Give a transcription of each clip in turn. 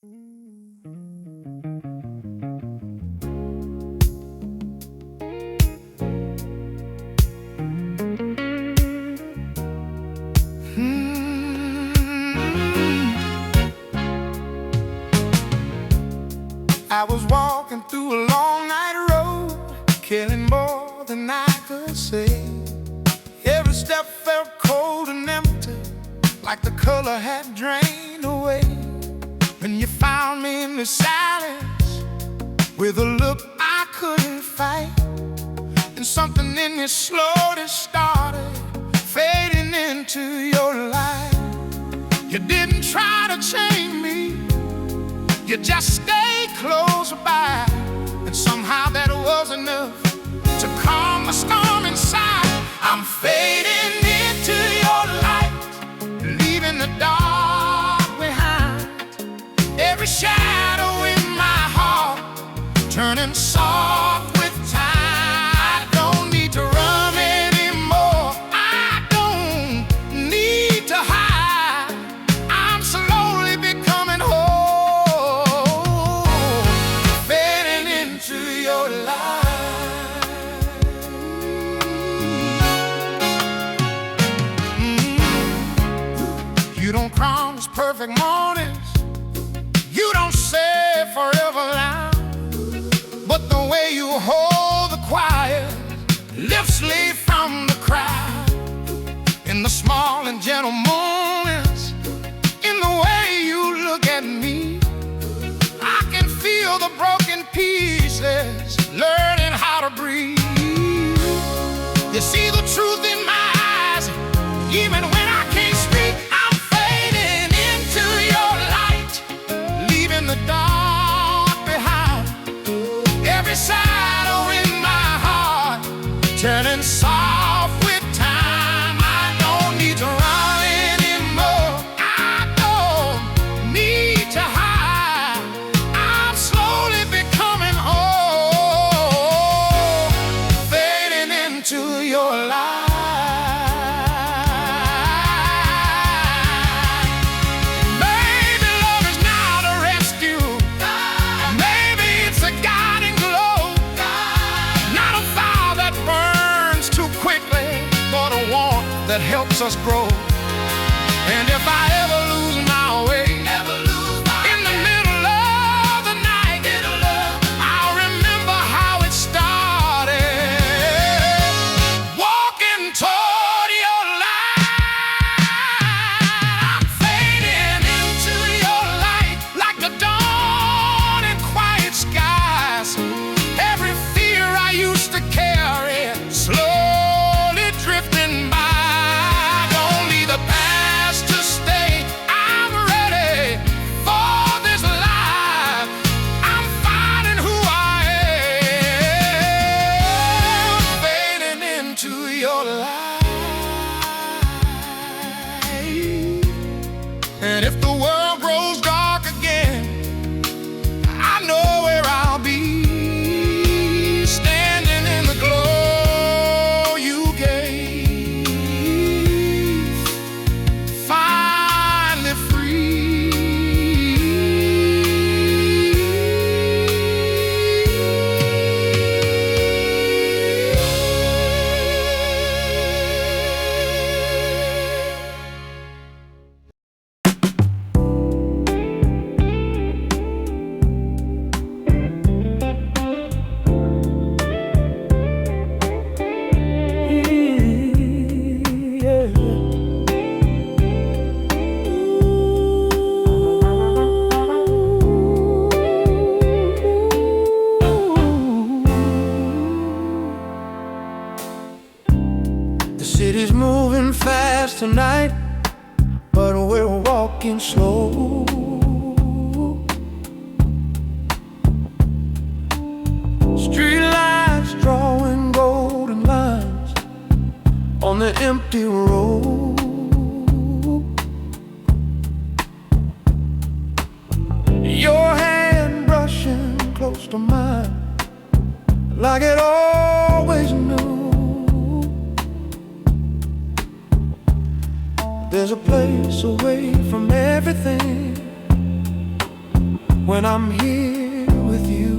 I was walking through a long night road, killing more than I could say. Every step felt cold and empty, like the color had drained away. When you found me in the silence, with a look I couldn't fight, and something in me slowly started fading into your light. You didn't try to change me, you just stayed close by, and somehow that was enough to calm the storm inside. I'm fading into your light, leaving the dark behind. Every shadow in my heart turning soft with time. I don't need to run anymore, I don't need to hide. I'm slowly becoming whole, fading into your light. You don't promise perfect mornings, you don't say forever loud, but the way you hold the quiet lifts me from the crowd. In the small and gentle moments, in the way you look at me, I can feel the broken pieces learning how to breathe. You see the truth in my eyes, even when I can't speak. I'm fading into your light, leaving the dark behind. Every shadow in my heart turning soft with time. I don't need to run anymore, I don't need to hide. I'm slowly becoming whole, fading into your light. Maybe love is not a rescue, maybe it's a guiding glow, not a fire that burns too quickly, but a warmth that helps us grow. And if I ever lose my way in the middle of the night, I'll remember how it started, walking toward your light. I'm fading into your light, like the dawn in quiet skies. Every fear I used to carry slowly drifting by. Don't leave the past to stay, I'm ready for this life. I'm finding who I am, fading into your light. And if the world grows dark again, I know where I'll be, standing in the glow you gave, finally free. The city's moving fast tonight, but we're walking slow. Street lights drawing golden lines on the empty road. Your hand brushing close to mine, like it always knew. There's a place away from everything when I'm here with you.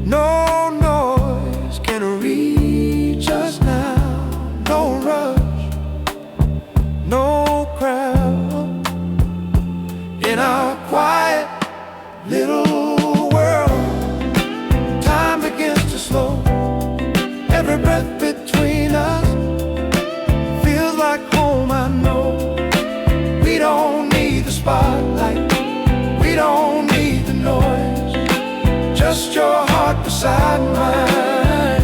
No noise can reach us now, no rush, no crowd. In our quiet little world, time begins to slow. Every breath between us feels like home, I know. We don't need the spotlight, we don't need the noise, just your heart beside mine.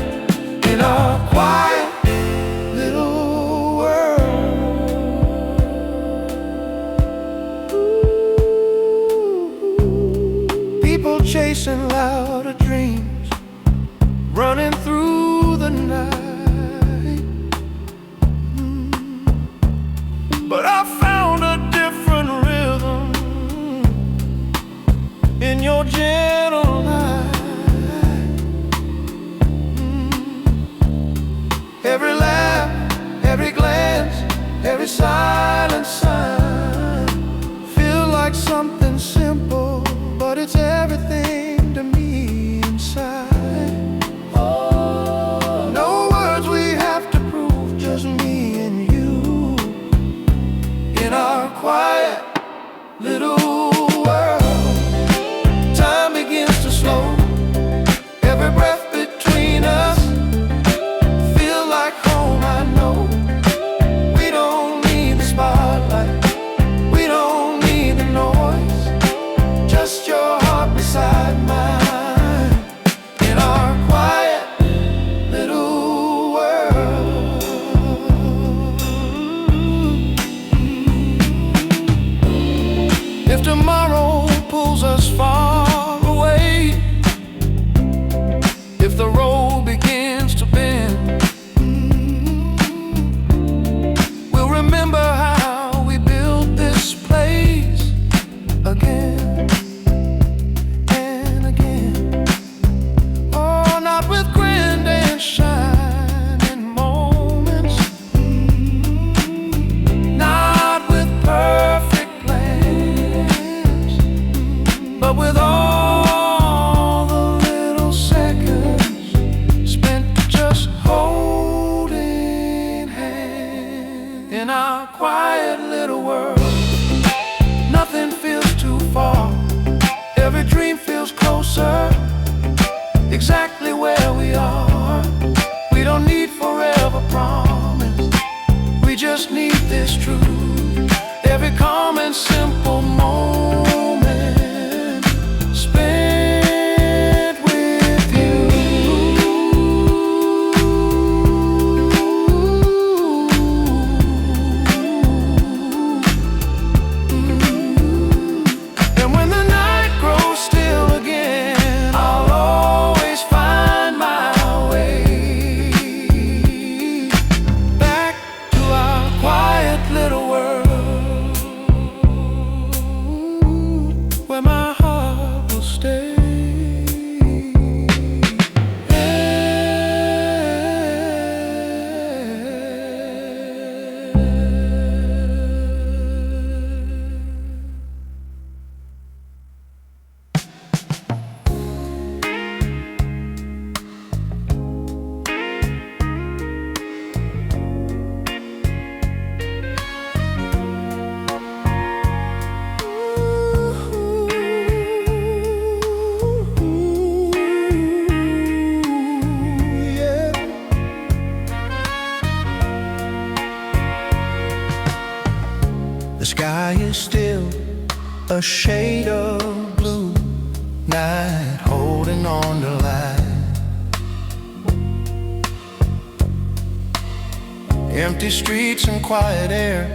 In our quiet little world, people chasing louder dreams, running through the night. But I found a different rhythm in your gentle light. Every laugh, every glance, every silent sign feel like something simple, but it's everything to me inside. No words we have to prove, just me and you. In our quiet little world, time begins to slow. Every breath between us feel like home, I know. We don't need the spotlight, we don't need the noise, just your heart beside mine. In our quiet little world, if tomorrow pulls us far away, if the road begins to bend, we'll remember how we built this place again and again. Oh, not with grand and shining moments, not with perfect plans, but with all the little seconds spent just holding hands. In our quiet little world, nothing feels too far, every dream feels closer, exactly where we are. We don't need forever promise, we just need this truth. Every calm and simple moment spent with you. And when the night grows still again, I'll always find my way back to our quiet little world, where my heart will stay. The sky is still a shade of blue, night holding on to light. Empty streets and quiet air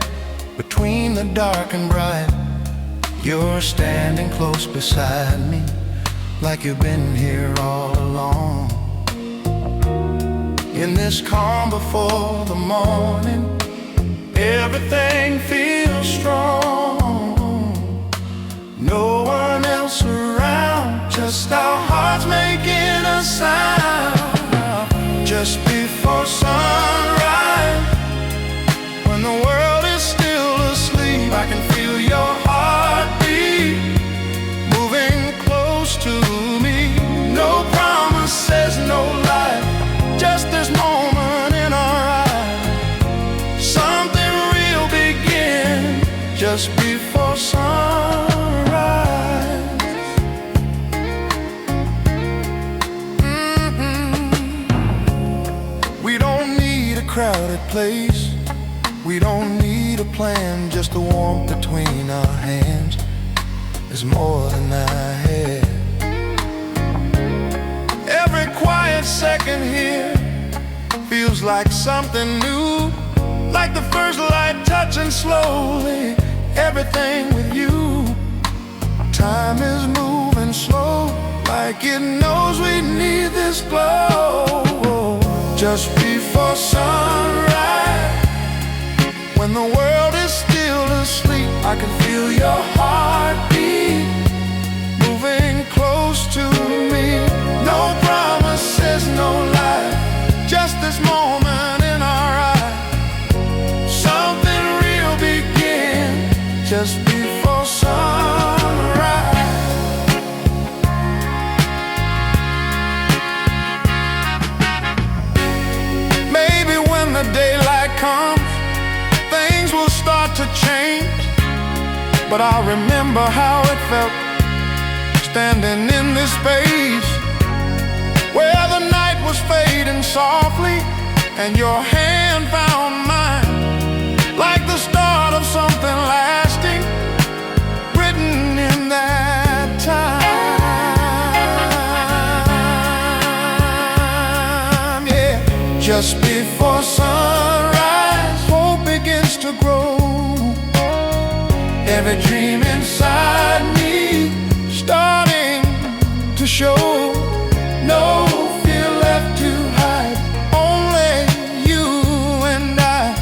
between the dark and bright. You're standing close beside me, like you've been here all along. In this calm before the morning, everything feels strong. No one else around, just our hearts making a sound. Just before sunrise, when the world is still asleep, I can feel your heartbeat just before sunrise. We don't need a crowded place, we don't need a plan, just the warmth between our hands is more than I had. Every quiet second here feels like something new, like the first light touching slowly everything with you. Time is moving slow, like it knows we need this glow. Just before sunrise, when the world is still asleep, I can feel your heartbeat moving close to me. No promises, no lies, just this moment in our eyes. Something real begins just before sunrise. Maybe when the daylight comes, things will start to change, but I remember how it felt standing in this space where the night was fading softly and your hand found mine, like the start of something lasting written in that time. Yeah, just before sunrise, hope begins to grow. Every dream inside me starting to show. No fear left to hide, only you and I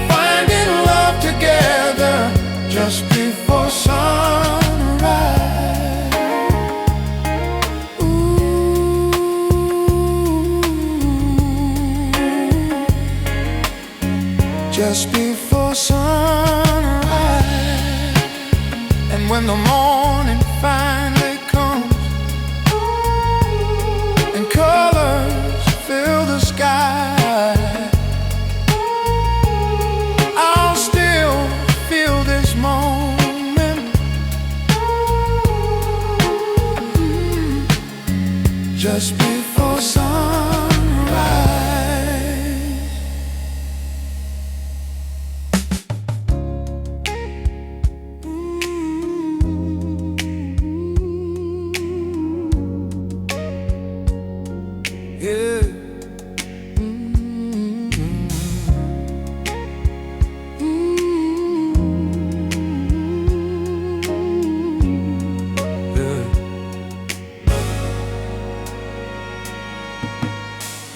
finding love together just before sunrise. Ooh. Just before sunrise, and when the morning finally comes and colors fill the sky, I'll still feel this moment. Just before sunrise. Yeah.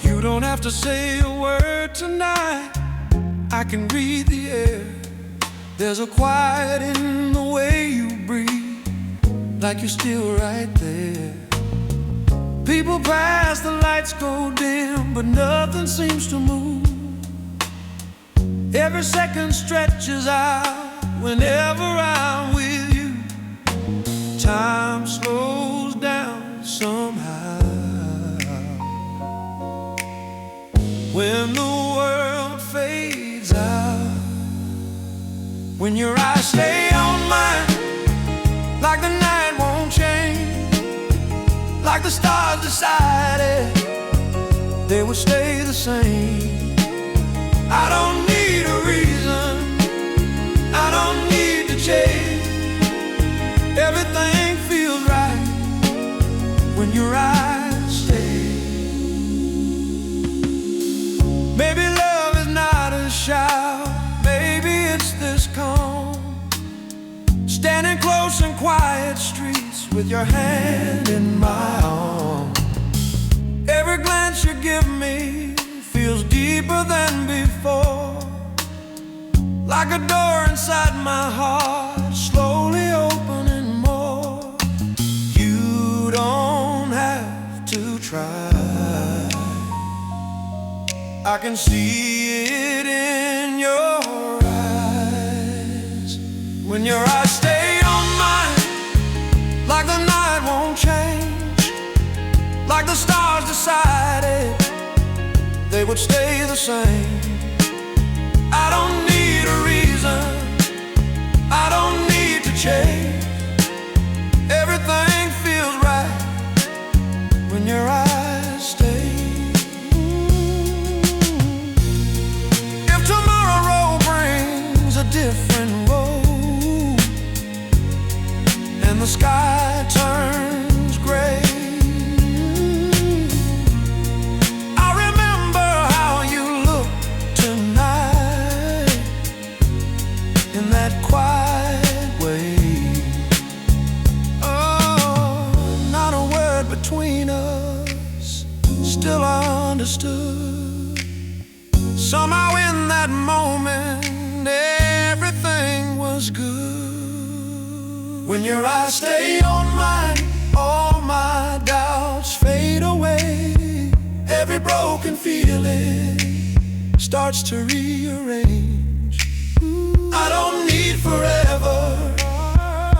You don't have to say a word tonight, I can read the air. There's a quiet in the way you breathe, like you're still right there. People pass, the lights go dim, but nothing seems to move. Every second stretches out whenever I'm with you. Time slows down somehow when the world fades out. When your eyes stay on mine, like the night won't change, like the stars decided they would stay the same. I don't need a reason, I don't need to change. Everything feels right when your eyes stay. Maybe love is not a shout, maybe it's this calm, standing close in quiet streets with your hand in my arm. Every glance you give me feels deeper than before, like a door inside my heart slowly opening more. You don't have to try, I can see it in your eyes. When your eyes stay on mine, like the night won't change, like the stars decided they would stay the same. I don't need a reason, When your eyes stay on mine, all my doubts fade away. Every broken feeling starts to rearrange. I don't need forever,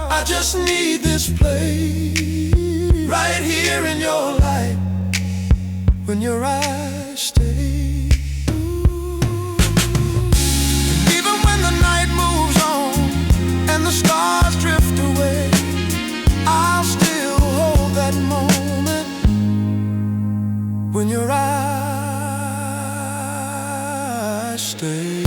I just need this place, right here in your light, when your eyes stay. Even when the night moves on and the stars drift away, I'll still hold that moment when your eyes stay.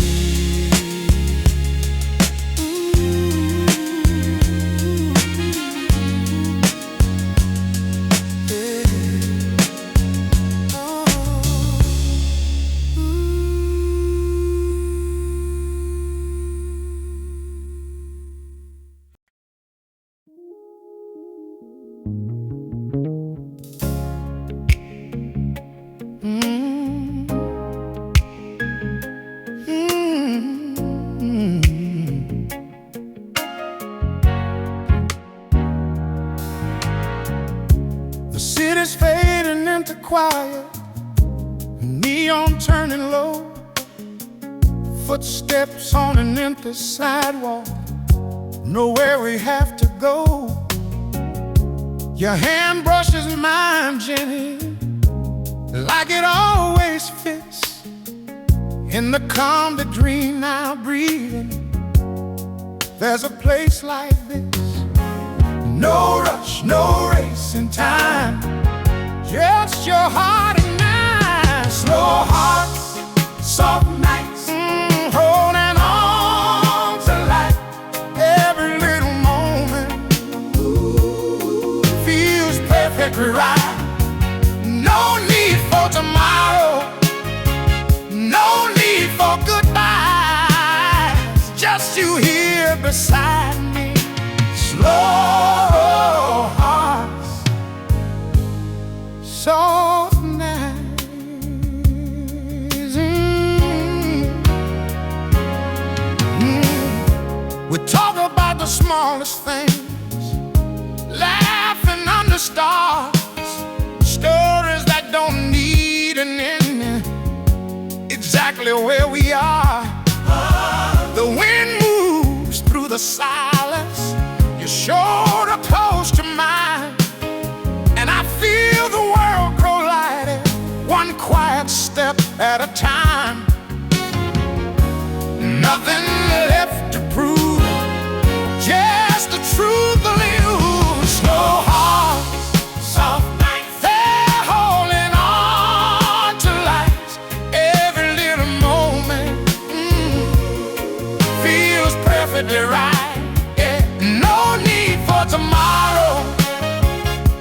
The city's fading into quiet, neon turning low, footsteps on an empty sidewalk, nowhere we have to go. Your hand brushes mine, Jenny, like it always fits. In the calm between our breathing, there's a place like this. No rush, no race in time, just your heart and mine. Slow hearts, soft nights, holding on to life. Every little moment feels perfectly right. No need for tomorrow, no need for goodbyes, just you here beside me. Slow hearts, soft nights. We talk about the smallest things, laughing under stars, stories that don't need an ending, exactly where we are. The wind moves through the silence, your shoulder close to mine, and I feel the world grow lighter, one quiet step at a time. Nothing left to prove, just the truth of you. Slow hearts, soft nights, they're holding on to light. Every little moment feels perfectly right. No need for tomorrow,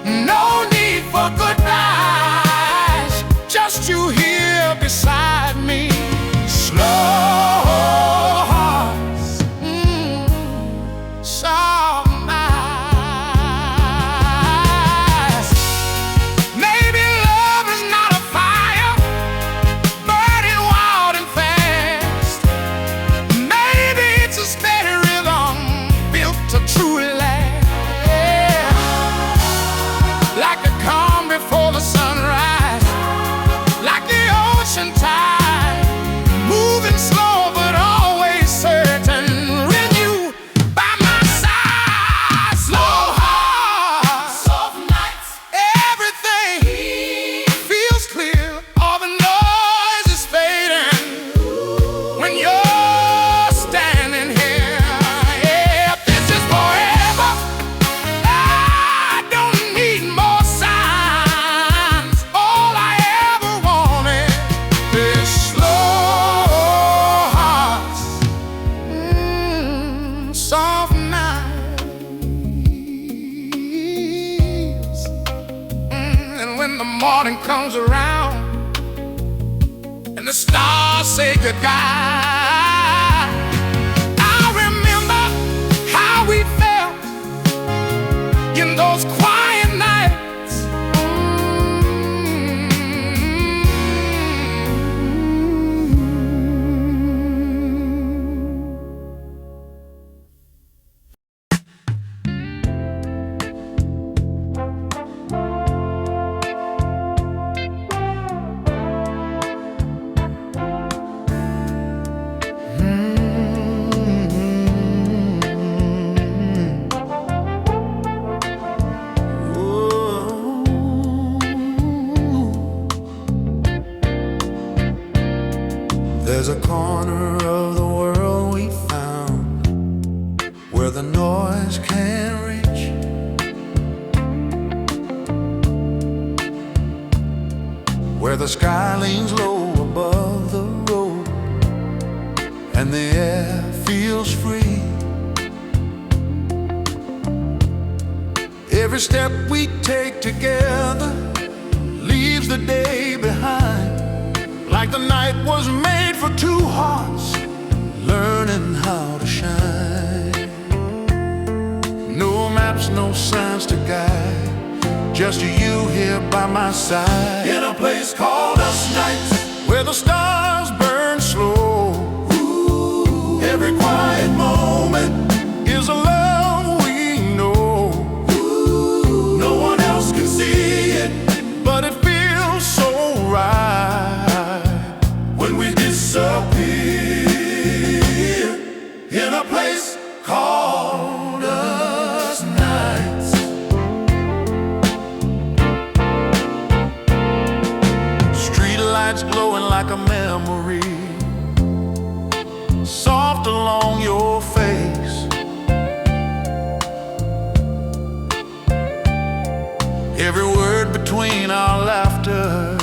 no need for goodbyes, just you here beside me. Slow hearts, soft nights. Maybe love is not a fire burning wild and fast. Maybe it's a steady rhythm to truly last, like the calm before the sunrise, like the ocean tide, moving slow but always certain. With you by my side, slow hearts, soft nights, everything feels clear. All the noise is fading when you're standing here. Soft nights, and when the morning comes around and the stars say goodbye, I remember how we felt in those quiet nights. There's a corner of the world we found where the noise can't reach, where the sky leans low above the road and the air feels free. Every step we take together leaves the day behind, like the night was made for two hearts learning how to shine. No maps, no signs to guide, just you here by my side, in a place called us nights, where the stars burn slow. Ooh, every quiet moment is a love we know. Ooh, no one else can see it, but it feels so right when we disappear in a place called us nights. Street lights glowing like a memory, soft along your face. Every word between our laughter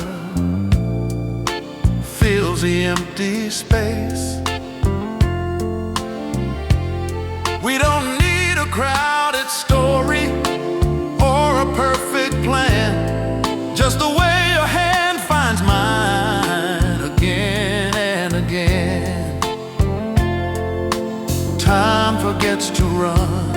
fills the empty space. We don't need a crowded story or a perfect plan, just the way your hand finds mine again and again. Time forgets to run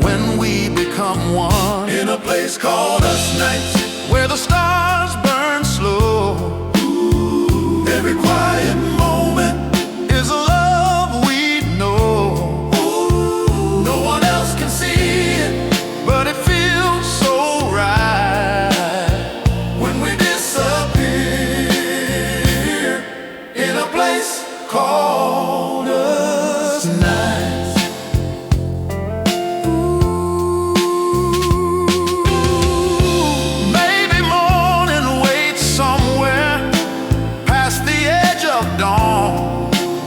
when we become one, in a place called us nights, where the stars burn slow. Ooh, every quiet moment is a love we know. Ooh, no one else can see it, but it feels so right when we disappear in a place called us nights.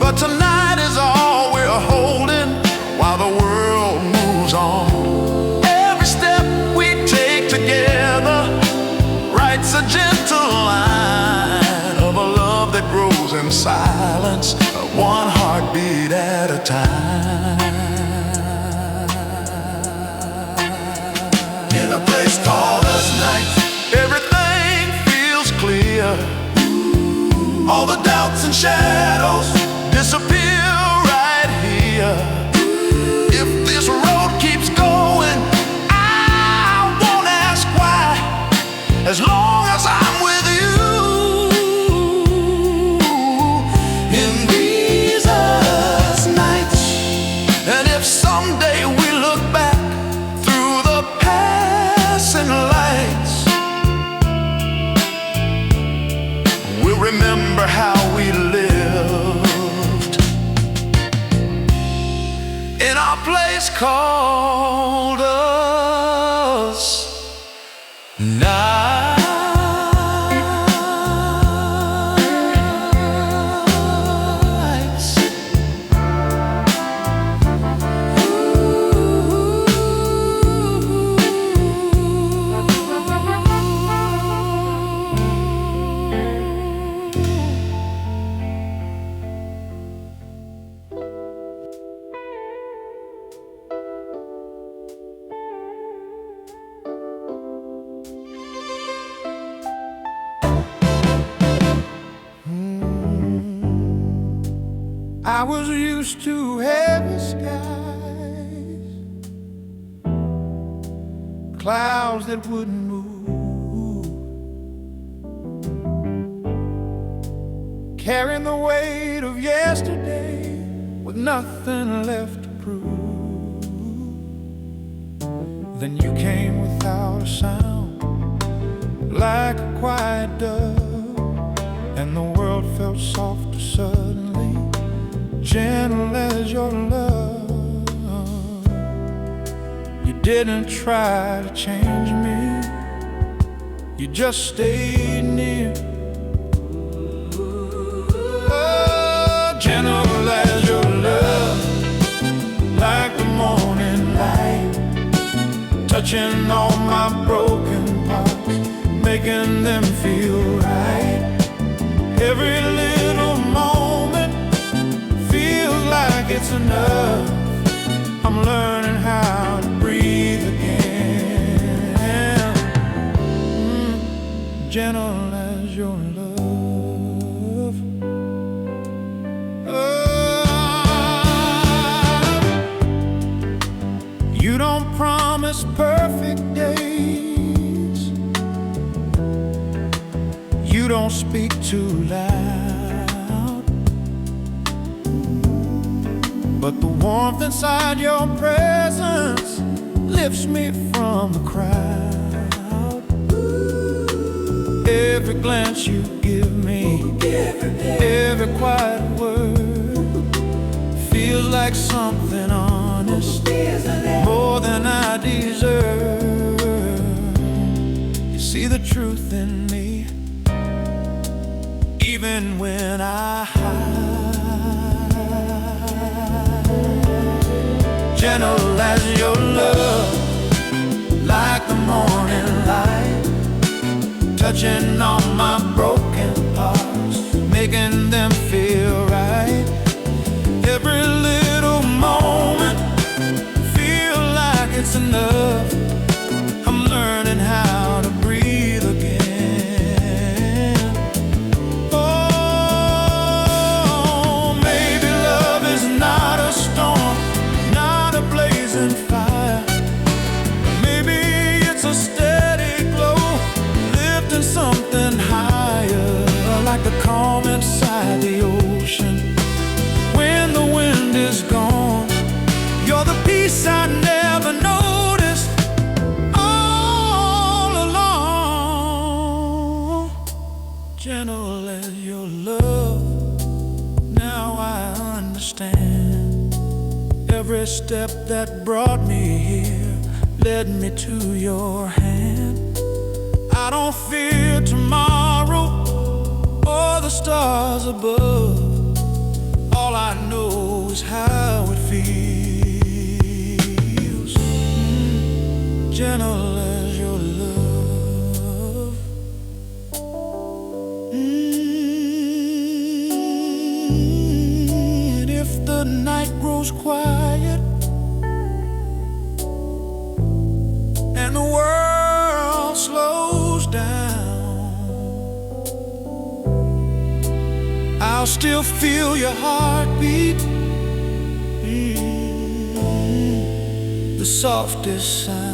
But tonight is all we're holding while the world moves on. Every step we take together writes a gentle line of a love that grows in silence, one heartbeat at a time. In a place called us nights, everything feels clear. All the doubts and shadows disappear right here. If this road keeps going, I won't ask why, as long as I'm with you in these us nights. And if someday we look back through the passing lights, we'll remember how we lived in our place called us nights. I was used to heavy skies, clouds that wouldn't move, carrying the weight of yesterday with nothing left to prove. Then you came without a sound, like a quiet dove, and the world felt softer suddenly, gentle as your love. You didn't try to change me, you just stayed near. Oh, gentle as your love, like the morning light, touching all my broken parts, making them feel right. Every little moment feels like it's enough. I'm learning how to breathe again. Gentle as your love. You don't promise perfect days, you don't speak too loud, but the warmth inside your presence lifts me from the crowd. Every glance you give me, every quiet word feels like something honest, more than I deserve. You see the truth in me, even when I hide. Gentle as your love, like the morning light, touching all my broken parts, making them feel right. Every little moment feel like it's enough. I'm learning how to breathe again. Oh, maybe love is not a storm, not a blazing fire. Maybe it's a steady glow, lifting something higher, like the calm inside the ocean. When the wind is gone, you're the peace I never noticed all along. Gentle as your love, now I understand. Every step that brought me here led me to your hand. I don't fear tomorrow or the stars above. All I know is how it feels. Gentle as your love. And if the night grows quiet and the world slows down, I'll still feel your heartbeat, the softest sound.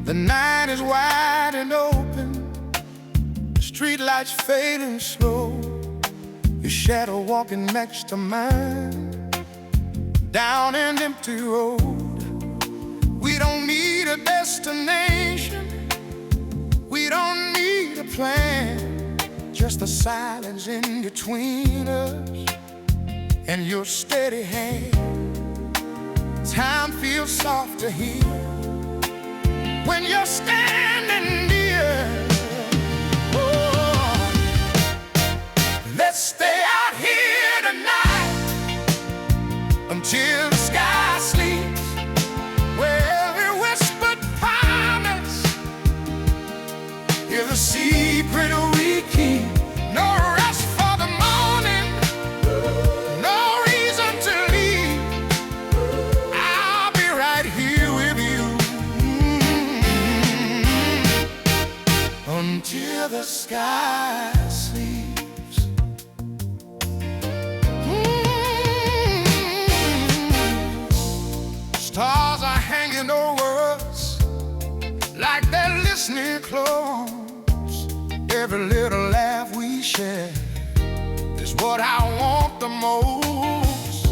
The night is wide and open, the street lights fading slow, your shadow walking next to mine, down an empty road. We don't need a destination, we don't need a plan, just the silence in between us and your steady hand. Time feels softer here when you're standing near. Oh, let's stay out here tonight until the sky sleeps. Well, we whispered promise is a secret we keep. No rush for the morning, no reason to leave. I'll be right here with you until the sky sleeps. Stars are hanging over us like they're listening close. Every little laugh we share is what I want the most.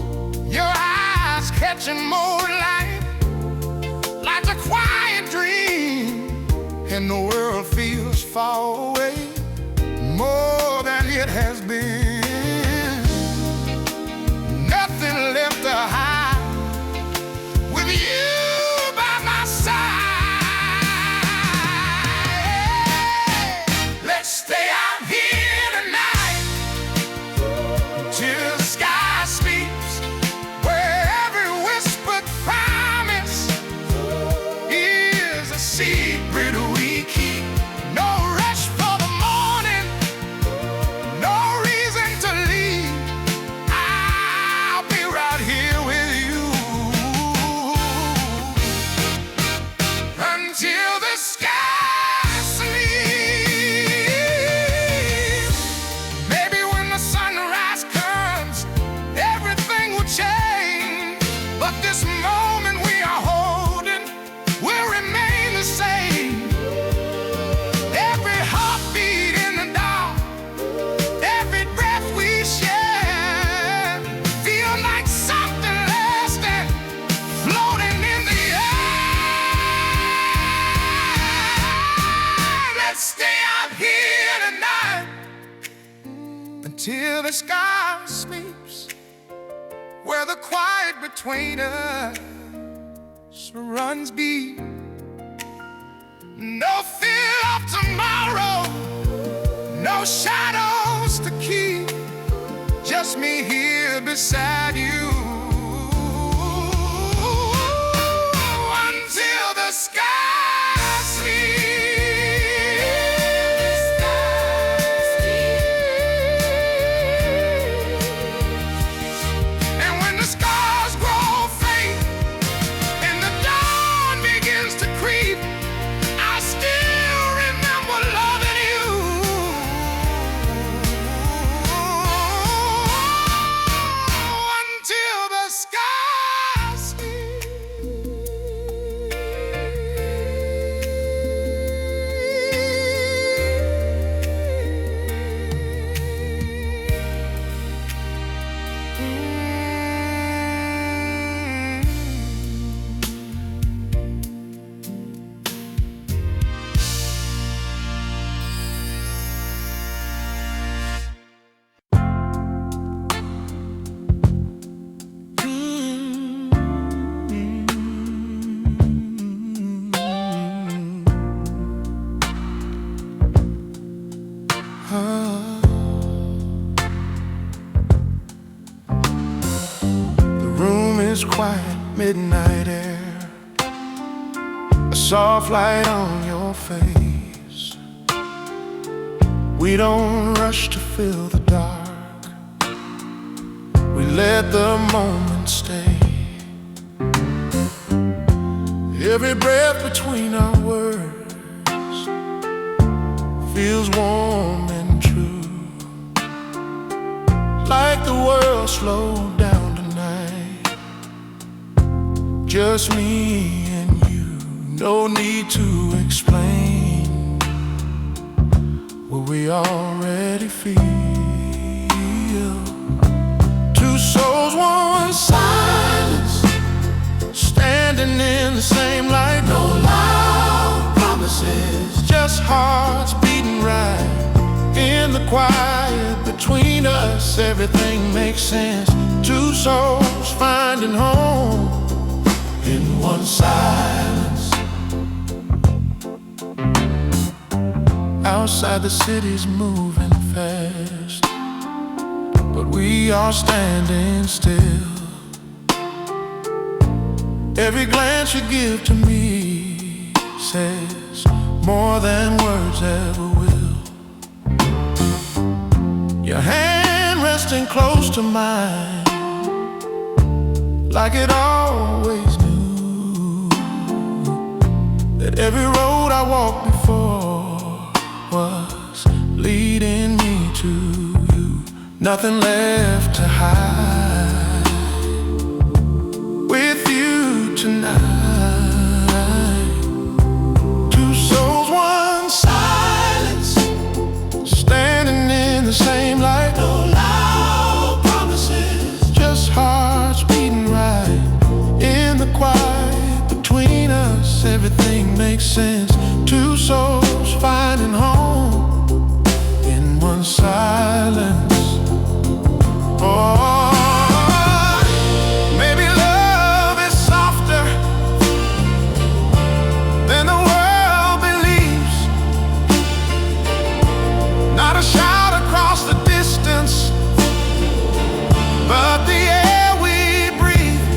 Your eyes catching more light, like a quiet dream, and the world feels far away, more than it has been. Nothing left to hide with you by my side. Let's stay out here tonight till the sky sleeps, where every whispered promise is a secret we keep. No rush for the morning, no reason to leave. I'll be right here with you until the sky sleeps. Maybe when the sunrise comes, everything will change, but this moment we are holding will remain the same. Every heartbeat in the dark, every breath we share, feel like something less than floating in the air. Let's stay out here tonight until the sky sleeps, where the quiet between us runs deep. No fear of tomorrow, no shadows to keep, just me here beside you until the sky sleeps. And when the stars grow faint and the dawn begins to creep, I still remember loving you until the sky sleeps. The room is quiet, midnight air, a soft light on your face. We don't rush to fill the dark, we let the moment stay. Every breath between our words feels warm and true, like the world slowed down tonight, just me and you. No need to explain what we already feel. Two souls, one silence, standing in the same light. No loud promises, just hearts beating right. In the quiet between us, everything makes sense. Two souls finding home in one silence. Outside the city's moving fast, but we are standing still. Every glance you give to me says more than words ever will. Your hand resting close to mine, like it always knew that every road I walked before was leading me to you. Nothing left to hide with you tonight. Two souls, one silence, standing in the same light. No lie makes sense. Two souls finding home in one silence. Oh, maybe love is softer than the world believes. Not a shout across the distance, but the air we breathe.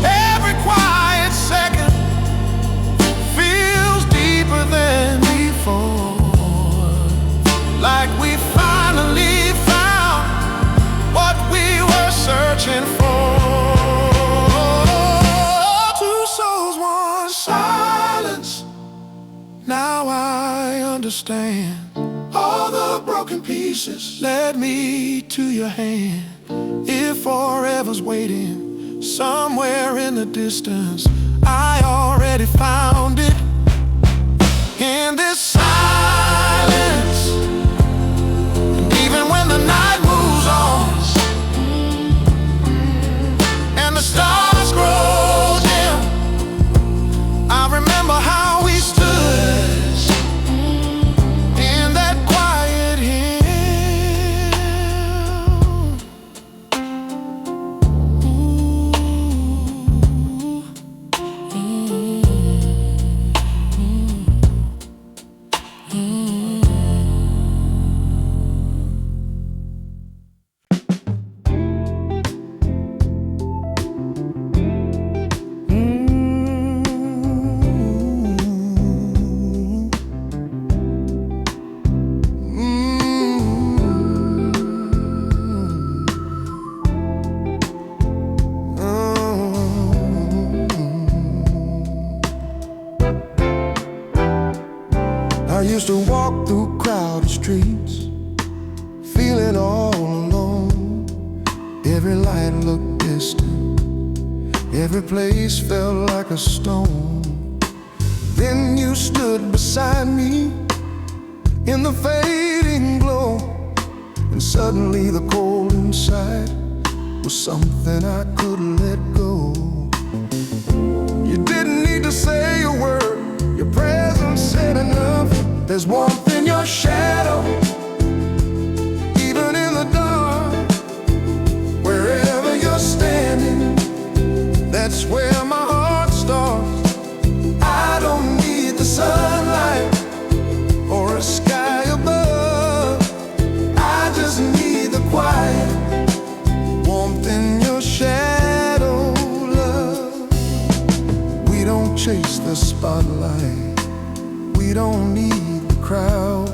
Every quiet second feels deeper than before, like we finally found what we were searching for. Two souls, one silence. Now I understand. All the broken pieces led me to your hand. If forever's waiting somewhere in the distance, I already found it in this silence. Even when the night moves on and the stars grow dim, I remember how we stood in that quiet hymn. I used to walk through crowded streets, feeling all alone. Every light looked distant, every place felt like a stone. Then you stood beside me in the fading glow, and suddenly the cold inside was something I couldn't let go. You didn't need to say a word, your presence said enough. There's warmth in your shadow, even in the dark. Wherever you're standing, that's where my heart starts. I don't need the sunlight or a sky above, I just need the quiet, warmth in your shadow, love. We don't chase the spotlight, we don't need crowd,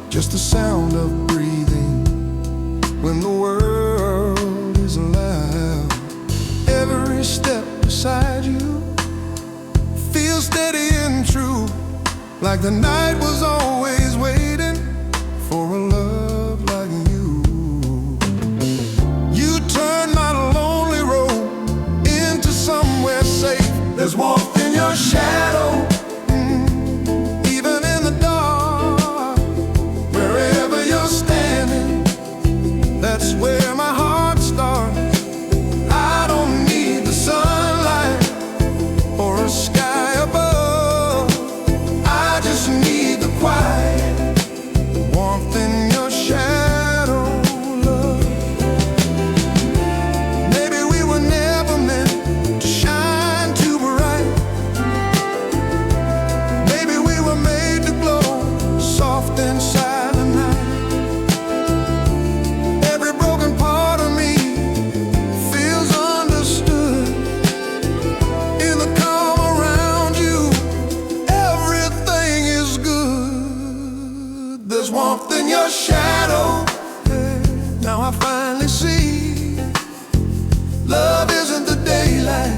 just the sound of breathing when the world is loud. Every step beside you feels steady and true, like the night was always waiting for a love like you. You turned my lonely road into somewhere safe. There's warmth in your shadow, that's where my heart starts. I don't need the sunlight or a sky above, I just need the quiet, warmth in your shadow, love. Maybe we were never meant to shine too bright. Maybe we were made to glow soft inside the night. There's warmth in your shadow, now I finally see. Love isn't the daylight,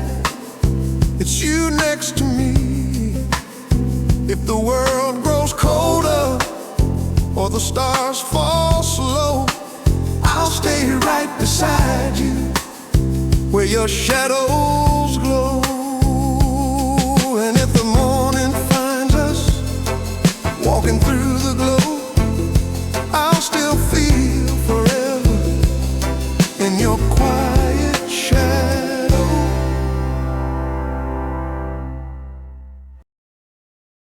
it's you next to me. If the world grows colder or the stars fall slow, I'll stay right beside you where your shadows glow.